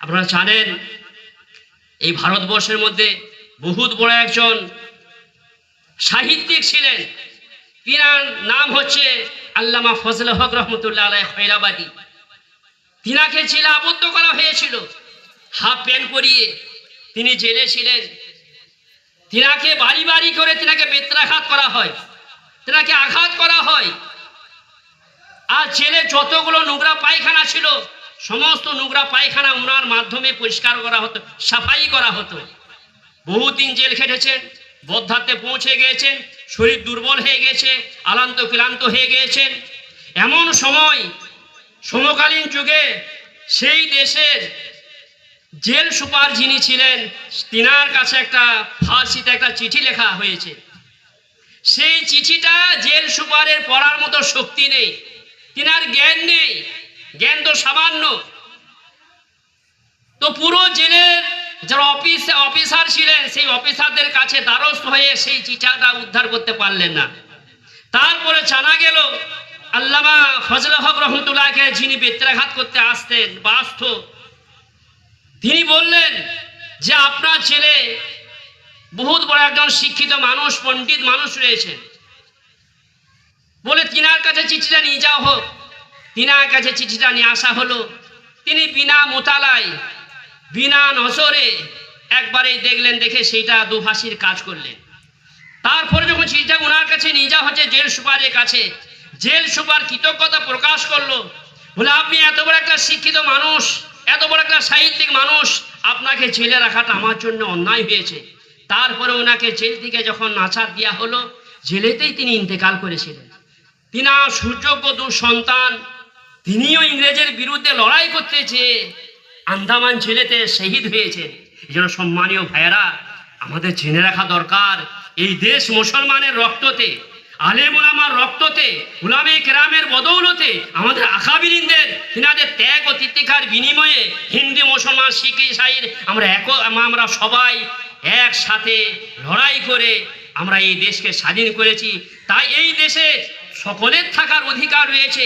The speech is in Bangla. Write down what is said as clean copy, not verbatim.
আপনারা জানেন এই ভারতবর্ষের মধ্যে বহুত বড় একজন সাহিত্যিক ছিলেন, তিনার নাম হচ্ছে আল্লামা ফজলে হক রহমতুল্লাহ আলাইহি খৈরাবাদী। তিনাকে জেলে আবদ্ধ করা হয়েছিল, হাফ প্যান্ট পরিয়ে তিনি জেলে ছিলেন। তিনাকে বাড়ি বাড়ি করে তিনাকে বেত্রাঘাত করা হয়, তিনাকে আঘাত করা হয়। আর জেলে যতগুলো নোংরা পায়খানা ছিল সমস্ত নোংরা পায়খানা ওনার মাধ্যমে পরিষ্কার করা হতো, সাফাই করা হতো। বহুদিন জেল খেটেছেন, বদ্ধাতে পৌঁছে গিয়েছেন, শরীর দুর্বল হয়ে গেছে, আলান্ত ক্লান্ত হয়ে গিয়েছেন। এমন সময় সমকালীন যুগে সেই দেশের জেল সুপার যিনি ছিলেন তিনার কাছে একটা ফার্সিতে একটা চিঠি লেখা হয়েছে। সেই চিঠিটা জেল সুপারের পড়ার মতো শক্তি নেই, তিনার জ্ঞান নেই, জ্ঞান তো সামান্য। তো পুরো জেলের যারা অফিসার ছিলেন সেই অফিসারদের কাছে দ্বারস্থ হয়ে সেই চিঠিটা উদ্ধার করতে পারলেন না। তারপরে জানা গেল আল্লামা ফজলে হক রহমতুল্লাহকে যিনি বেত্রাঘাত করতে আসতেন বা আসত, তিনি বললেন যে আপনার ছেলে বহুত বড় একজন শিক্ষিত মানুষ, পণ্ডিত মানুষ রয়েছেন, বলে তিনার কাছে চিঠিটা নিয়ে যাওয়া হোক। তিনার কাছে চিঠিটা নিয়ে আসা হলো। তিনি বিনা মোতালায় বিনা নজরে একবারেই দেখলেন, দেখে সেইটা দুভাষীর কাজ করলেন। তারপরে যখন চিঠিটা ওনার কাছে নিয়ে যাওয়া হচ্ছে জেল সুপারের কাছে, জেল সুপার কৃতজ্ঞতা প্রকাশ করলো, বলে আপনি এত বড় একটা শিক্ষিত মানুষ, এত বড় একটা সাহিত্যিক মানুষ, আপনাকে জেলে রাখাটা আমার জন্য অন্যায় হয়েছে। তারপরে ওনাকে জেল থেকে যখন নাচার দেওয়া হলো, জেলেতেই তিনি ইন্তেকাল করেছিলেন। তিনার সুযোগ্য দু সন্তান, তিনিও ইংরেজের বিরুদ্ধে লড়াই করতে চেয়ে আন্দামান জেলেতে শহীদ হয়েছেন। এই জন্য সম্মানীয় ভাইয়েরা, আমাদের জেনে রাখা দরকার, এই দেশ মুসলমানের রক্ততে, আলেম ওলামার রক্ততে, উলামে কেরামের বদৌলতে, আমাদের আকাবিরিনদের তিনাদের ত্যাগ ও তিতিক্ষার বিনিময়ে হিন্দু মুসলমান শিখ ইসাই আমরা সবাই একসাথে লড়াই করে আমরা এই দেশকে স্বাধীন করেছি। তাই এই দেশে সকলের থাকার অধিকার রয়েছে।